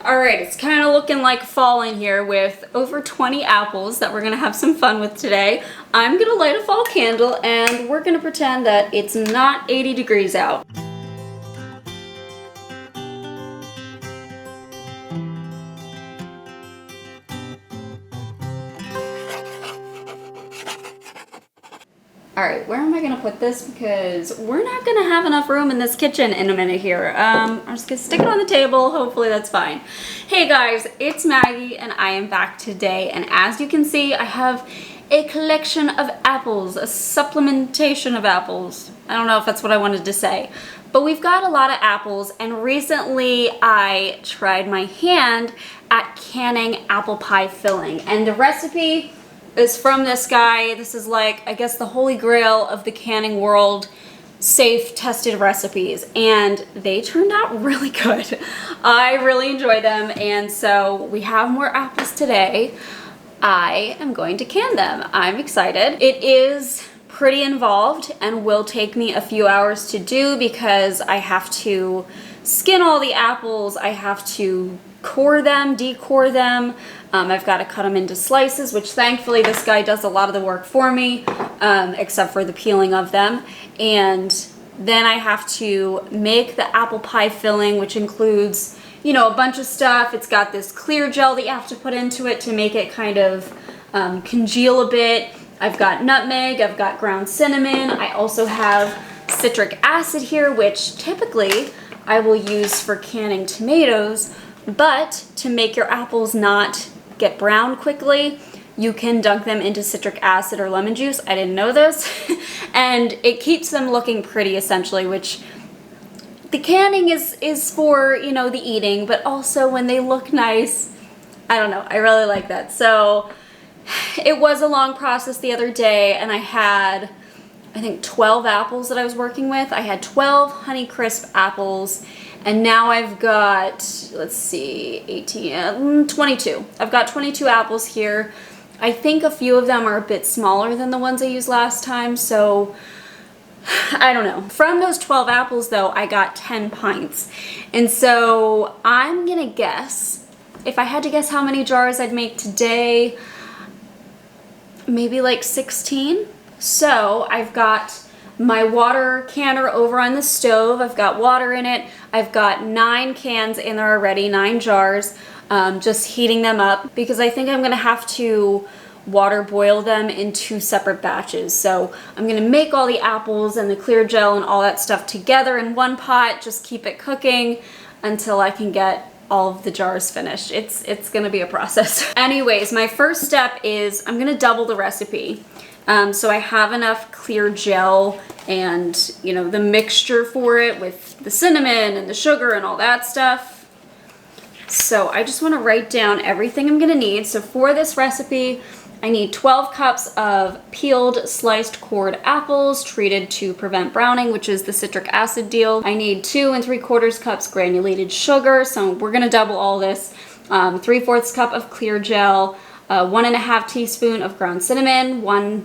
Alright, it's kind of looking like fall in here with over 20 apples that we're going to have some fun with today. I'm going to light a fall candle and we're going to pretend that it's not 80 degrees out. Alright, where am I going to put this? Because we're not going to have enough room in this kitchen in a minute here. I'm just going to stick it on the table. Hopefully that's fine. Hey guys, it's Maggie and I am back today. And as you can see, I have a collection of apples, a supplementation of apples. I don't know if that's what I wanted to say. But we've got a lot of apples, and recently I tried my hand at canning apple pie filling. And the recipe is from this guy. This is like, I guess, the holy grail of the canning world, safe, tested recipes, and they turned out really good. I really enjoy them, and so we have more apples today. I am going to can them. I'm excited. It is pretty involved and will take me a few hours to do because I have to skin all the apples, I have to core them, decore them. I've got to cut them into slices, which thankfully this guy does a lot of the work for me, except for the peeling of them. And then I have to make the apple pie filling, which includes, you know, a bunch of stuff. It's got this clear gel that you have to put into it to make it kind of congeal a bit. I've got nutmeg, I've got ground cinnamon. I also have citric acid here, which typically I will use for canning tomatoes, but to make your apples not get brown quickly, you can dunk them into citric acid or lemon juice. I didn't know this. And it keeps them looking pretty, essentially, which the canning is for, you know, the eating, but also when they look nice. I don't know, I really like that. So it was a long process the other day, and I had, I think, 12 apples that I was working with. I had 12 Honeycrisp apples, and now I've got, let's see, 18, 22. I've got 22 apples here. I think a few of them are a bit smaller than the ones I used last time, so I don't know. From those 12 apples, though, I got 10 pints. And so I'm gonna guess, if I had to guess how many jars I'd make today, maybe like 16. So I've got my water canner over on the stove. I've got water in it. I've got 9 cans in there already, 9 jars, just heating them up because I think I'm gonna have to water boil them in 2 separate batches. So I'm gonna make all the apples and the clear gel and all that stuff together in one pot, just keep it cooking until I can get all of the jars finished. It's gonna be a process. Anyways, my first step is I'm gonna double the recipe. So I have enough clear gel and, you know, the mixture for it with the cinnamon and the sugar and all that stuff. So I just want to write down everything I'm going to need. So for this recipe, I need 12 cups of peeled, sliced, cored apples treated to prevent browning, which is the citric acid deal. I need 2 3/4 cups granulated sugar. So we're going to double all this. 3/4 cup of clear gel, 1½ teaspoon of ground cinnamon, 1/2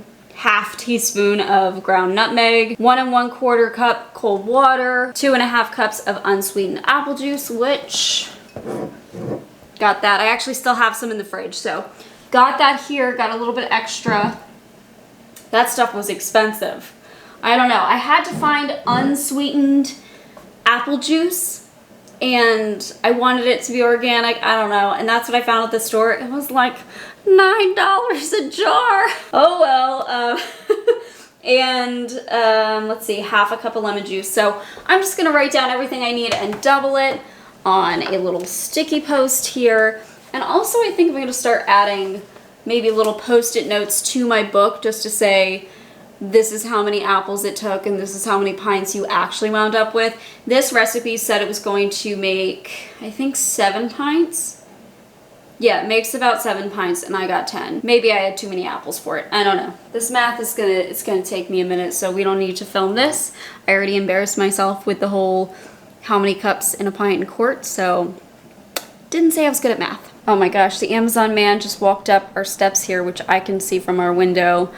teaspoon of ground nutmeg, 1 1/4 cup cold water, 2½ cups of unsweetened apple juice, which got that. I actually still have some in the fridge, so got that here, got a little bit extra. That stuff was expensive. I don't know. I had to find unsweetened apple juice, and I wanted it to be organic. I don't know. And that's what I found at the store. It was like $9 a jar. Oh well. And let's see, 1/2 cup of lemon juice. So I'm just gonna write down everything I need and double it on a little sticky post here. And also I think I'm gonna start adding maybe little post-it notes to my book just to say this is how many apples it took and this is how many pints you actually wound up with. This recipe said it was going to make, I think, 7 pints. Yeah, it makes about 7 pints and I got 10. Maybe I had too many apples for it. I don't know. This math is it's gonna take me a minute, so we don't need to film this. I already embarrassed myself with the whole how many cups in a pint and quart, so didn't say I was good at math. Oh my gosh, the Amazon man just walked up our steps here, which I can see from our window.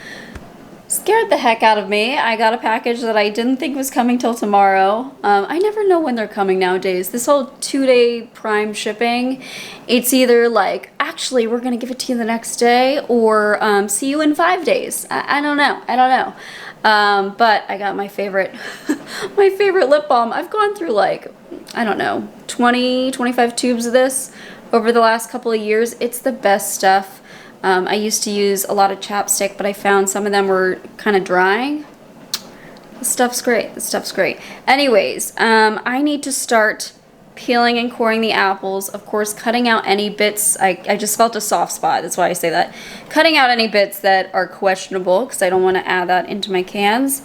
Scared the heck out of me. I got a package that I didn't think was coming till tomorrow. I never know when they're coming nowadays. This whole 2-day prime shipping, it's either like, actually, we're gonna give it to you the next day, or see you in 5 days. I don't know. I don't know. But I got my favorite, my favorite lip balm. I've gone through like, I don't know, 20, 25 tubes of this over the last couple of years. It's the best stuff. I used to use a lot of chapstick, but I found some of them were kind of drying. This stuff's great. This stuff's great. Anyways, I need to start peeling and coring the apples. Of course, cutting out any bits. I just felt a soft spot. That's why I say that. Cutting out any bits that are questionable, because I don't want to add that into my cans.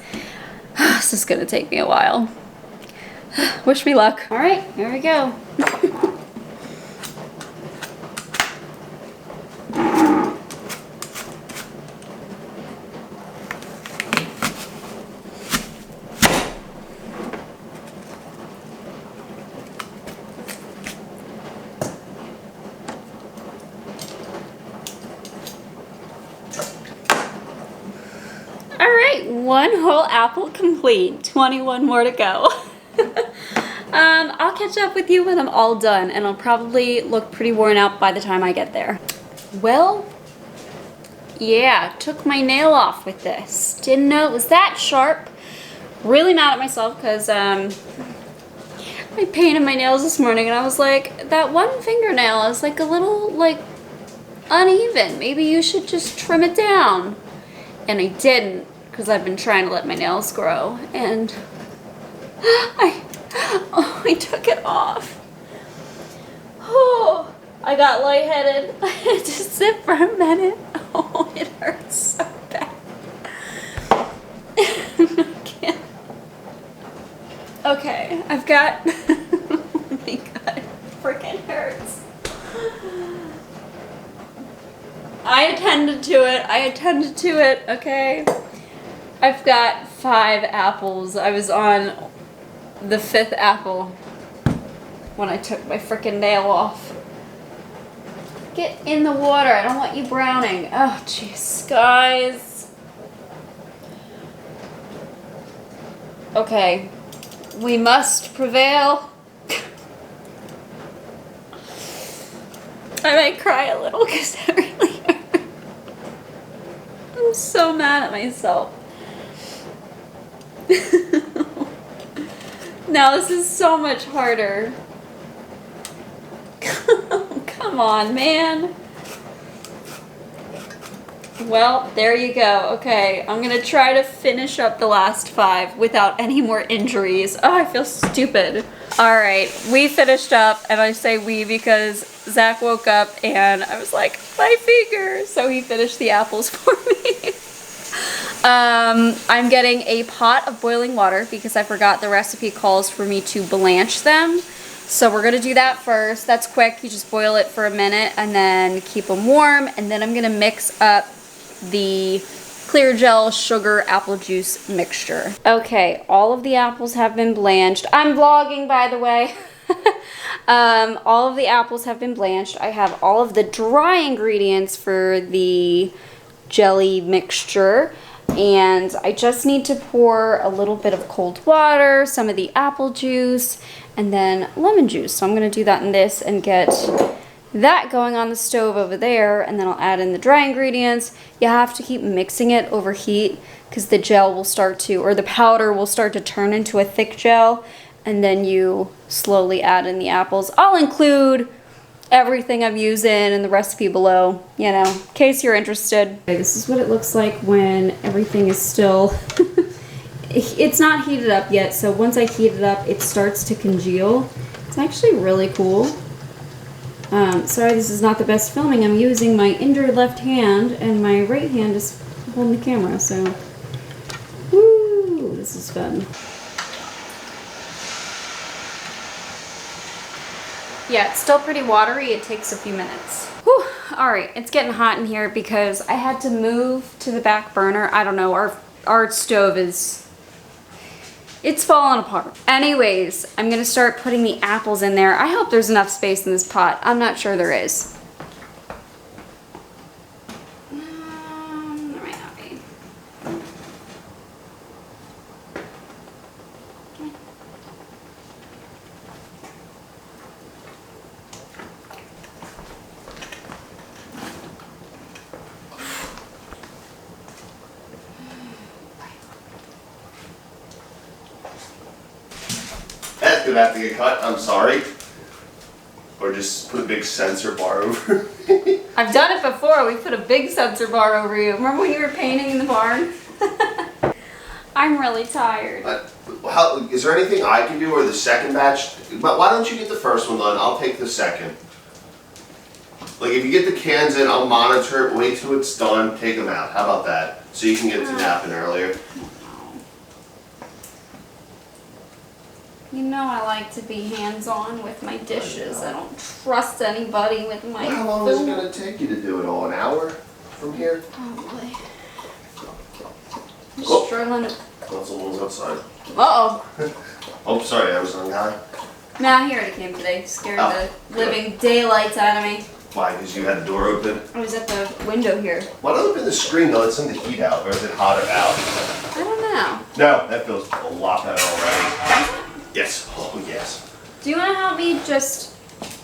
This is going to take me a while. Wish me luck. All right, here we go. One whole apple complete, 21 more to go. I'll catch up with you when I'm all done, and I'll probably look pretty worn out by the time I get there. Well, yeah, took my nail off with this. Didn't know it was that sharp. Really mad at myself because I painted my nails this morning, and I was like, that one fingernail is like a little like uneven. Maybe you should just trim it down. And I didn't, because I've been trying to let my nails grow, and I took it off. Oh, I got lightheaded. I had to sit for a minute. Oh, it hurts so bad. I can't. Okay, I've got, oh my God, it freaking hurts. I attended to it, okay? I've got 5 apples. I was on the 5th apple when I took my frickin' nail off. Get in the water. I don't want you browning. Oh, jeez, guys. Okay, we must prevail. I might cry a little because it really hurt. I'm so mad at myself. Now this is so much harder. Come on, man. Well, there you go. Okay, I'm gonna try to finish up the last 5 without any more injuries. Oh, I feel stupid. All right, we finished up, and I say we because Zach woke up and I was like, my finger. So he finished the apples for me. I'm getting a pot of boiling water because I forgot the recipe calls for me to blanch them. So we're gonna do that first. That's quick. You just boil it for a minute and then keep them warm. And then I'm gonna mix up the clear gel sugar apple juice mixture. Okay, all of the apples have been blanched. I'm vlogging, by the way. All of the apples have been blanched. I have all of the dry ingredients for the jelly mixture. And I just need to pour a little bit of cold water, some of the apple juice, and then lemon juice. So I'm going to do that in this and get that going on the stove over there, and then I'll add in the dry ingredients. You have to keep mixing it over heat because the gel will start to, or the powder will start to turn into a thick gel, and then you slowly add in the apples. I'll include everything I'm using in the recipe below, you know, in case you're interested. Okay, this is what it looks like when everything is still, it's not heated up yet, so once I heat it up, it starts to congeal. It's actually really cool. Sorry, this is not the best filming. I'm using my injured left hand, and my right hand is holding the camera, so, woo, this is fun. Yeah, it's still pretty watery. It takes a few minutes. Whew. All right, it's getting hot in here because I had to move to the back burner. I don't know, our stove is, it's falling apart. Anyways, I'm gonna start putting the apples in there. I hope there's enough space in this pot. I'm not sure there is. There might not be. gonna have to get cut. I'm sorry. Or just put a big sensor bar over me. I've done it before. We put a big sensor bar over you. Remember when you were painting in the barn? I'm really tired. Is there anything I can do, or the second batch? But why don't you get the first one done? I'll take the second. Like, if you get the cans in, I'll monitor it, wait till it's done, take them out. How about that? So you can get to napping earlier. You know I like to be hands-on with my dishes. I don't trust anybody with my food. How long is it going to take you to do it all? An hour from here? Probably. I'm struggling to... Oh, someone's outside. Uh-oh. Oh, sorry, Amazon guy. Nah, he already came today. Scared the living daylights out of me. Why? Because you had the door open? I was at the window here. Why not open the screen though? Let some of the heat out, or is it hotter out? I don't know. No, that feels a lot better already. Yes. Oh, yes. Do you want to help me just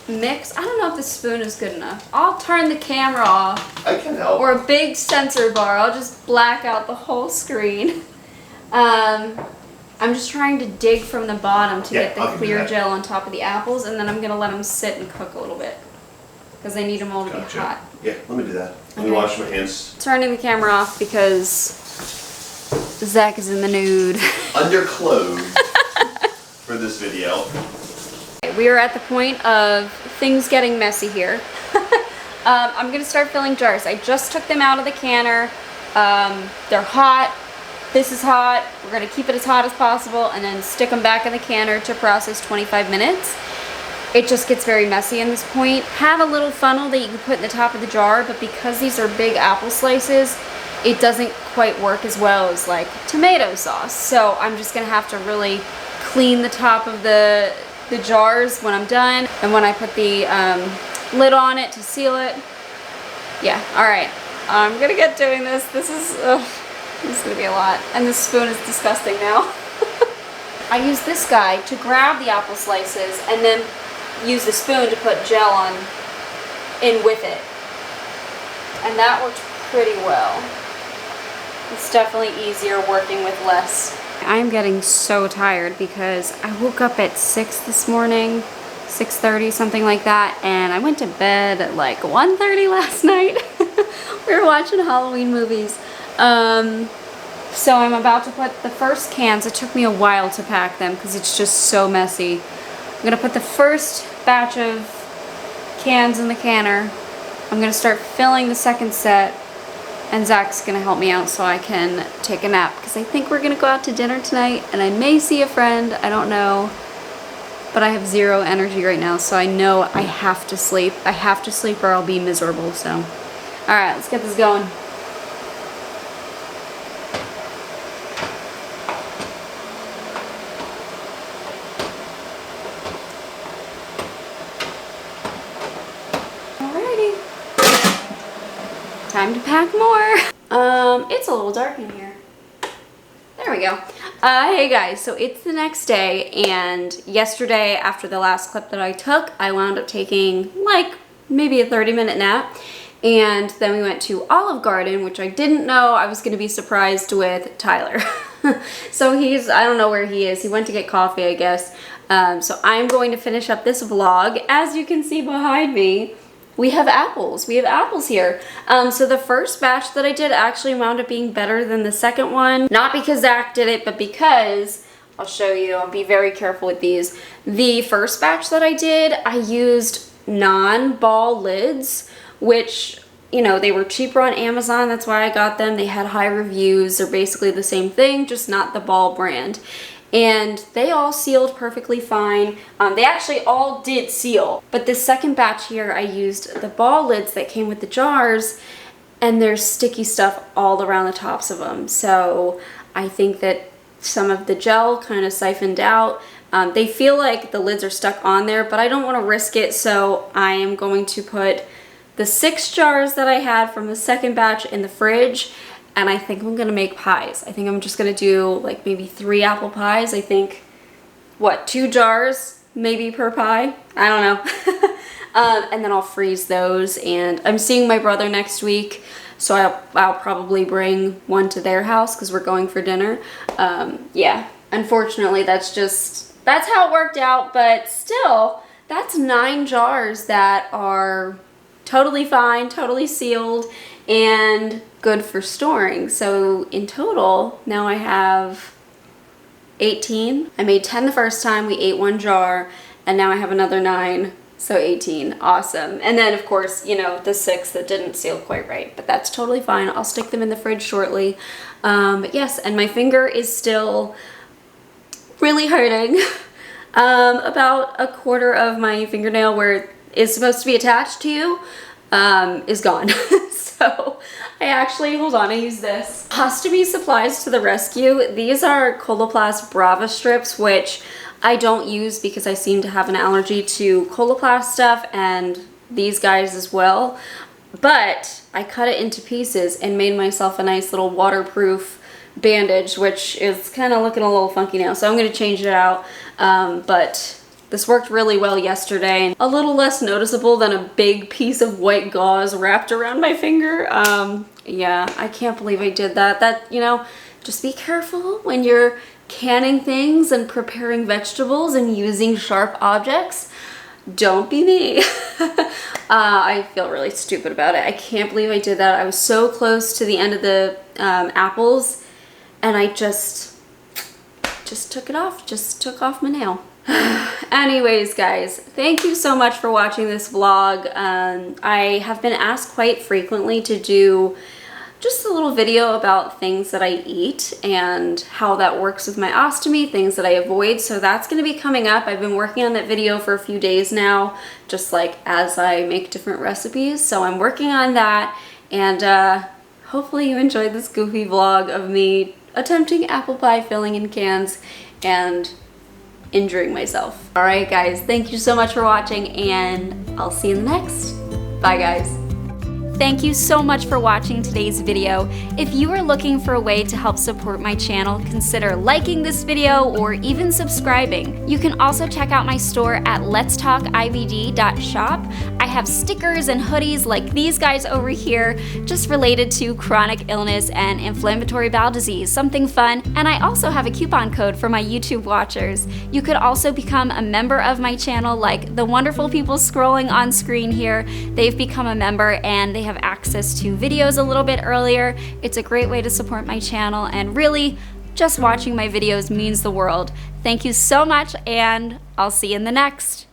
mix? I don't know if the spoon is good enough. I'll turn the camera off. I can help. Or a big sensor bar. I'll just black out the whole screen. I'm just trying to dig from the bottom to get the clear gel on top of the apples, and then I'm going to let them sit and cook a little bit. Because I need them all to be hot. Yeah, let me do that. Let me wash my hands. Turning the camera off because Zach is in the nude. Underclothed for this video. We are at the point of things getting messy here. I'm going to start filling jars. I just took them out of the canner. They're hot. This is hot. We're going to keep it as hot as possible and then stick them back in the canner to process 25 minutes. It just gets very messy in this point. Have a little funnel that you can put in the top of the jar, but because these are big apple slices, it doesn't quite work as well as like tomato sauce. So I'm just gonna have to really clean the top of the jars when I'm done, and when I put the lid on it to seal it. Yeah, all right. I'm gonna get doing this. This is gonna be a lot, and this spoon is disgusting now. I use this guy to grab the apple slices and then use the spoon to put gel on in with it, and that worked pretty well. It's definitely easier working with less. I'm getting so tired because I woke up at 6 this morning, 6:30, something like that, and I went to bed at like 1:30 last night. We were watching Halloween movies. So I'm about to put the first cans. It took me a while to pack them because it's just so messy. I'm gonna put the first batch of cans in the canner. I'm gonna start filling the second set, and Zach's gonna help me out so I can take a nap because I think we're gonna go out to dinner tonight, and I may see a friend, I don't know, but I have zero energy right now, so I know I have to sleep. I have to sleep or I'll be miserable, so. All right, let's get this going. Time to pack more. It's a little dark in here. There we go. Hey guys, so it's the next day, and yesterday after the last clip that I took, I wound up taking like maybe a 30-minute nap, and then we went to Olive Garden, which I didn't know I was going to be surprised with Tyler. So I don't know where he is. He went to get coffee, I guess. So I'm going to finish up this vlog. As you can see behind me, we have apples. We have apples here. So the first batch that I did actually wound up being better than the second one. Not because Zach did it, but because, I'll show you, I'll be very careful with these. The first batch that I did, I used non-ball lids, which, you know, they were cheaper on Amazon. That's why I got them. They had high reviews. They're basically the same thing, just not the ball brand. And they all sealed perfectly fine. They actually all did seal. But this second batch here, I used the ball lids that came with the jars, and there's sticky stuff all around the tops of them. So I think that some of the gel kind of siphoned out. They feel like the lids are stuck on there, but I don't want to risk it, so I am going to put the 6 jars that I had from the second batch in the fridge. And I think I'm gonna make pies. I think I'm just gonna do like maybe 3 apple pies. I think, what, 2 jars maybe per pie? I don't know. And then I'll freeze those. And I'm seeing my brother next week, so I'll probably bring one to their house because we're going for dinner. Yeah, unfortunately that's just that's how it worked out, but still, that's 9 jars that are totally fine, totally sealed, and good for storing. So in total, now I have 18. I made 10 the first time, we ate 1 jar, and now I have another 9, so 18. Awesome. And then of course, you know, the 6 that didn't seal quite right, but that's totally fine. I'll stick them in the fridge shortly. But yes, and my finger is still really hurting. About a quarter of my fingernail where it is supposed to be attached to you is gone. So I actually, hold on, I use this. Ostomy supplies to the rescue. These are Coloplast Brava strips, which I don't use because I seem to have an allergy to Coloplast stuff and these guys as well. But I cut it into pieces and made myself a nice little waterproof bandage, which is kind of looking a little funky now, so I'm going to change it out. But this worked really well yesterday. A little less noticeable than a big piece of white gauze wrapped around my finger. Yeah, I can't believe I did that. That, you know, just be careful when you're canning things and preparing vegetables and using sharp objects. Don't be me. I feel really stupid about it. I can't believe I did that. I was so close to the end of the apples, and I just took it off. Just took off my nail. Anyways, guys, thank you so much for watching this vlog. I have been asked quite frequently to do just a little video about things that I eat and how that works with my ostomy, things that I avoid. So that's going to be coming up. I've been working on that video for a few days now, just like as I make different recipes. So I'm working on that, and hopefully you enjoyed this goofy vlog of me attempting apple pie filling in cans and injuring myself. All right, guys, thank you so much for watching, and I'll see you in the next. Bye, guys. Thank you so much for watching today's video. If you are looking for a way to help support my channel, consider liking this video or even subscribing. You can also check out my store at LetsTalkIBD.shop. I have stickers and hoodies like these guys over here, just related to chronic illness and inflammatory bowel disease, something fun. And I also have a coupon code for my YouTube watchers. You could also become a member of my channel, like the wonderful people scrolling on screen here. They've become a member and they have access to videos a little bit earlier. It's a great way to support my channel, and really, just watching my videos means the world. Thank you so much, and I'll see you in the next.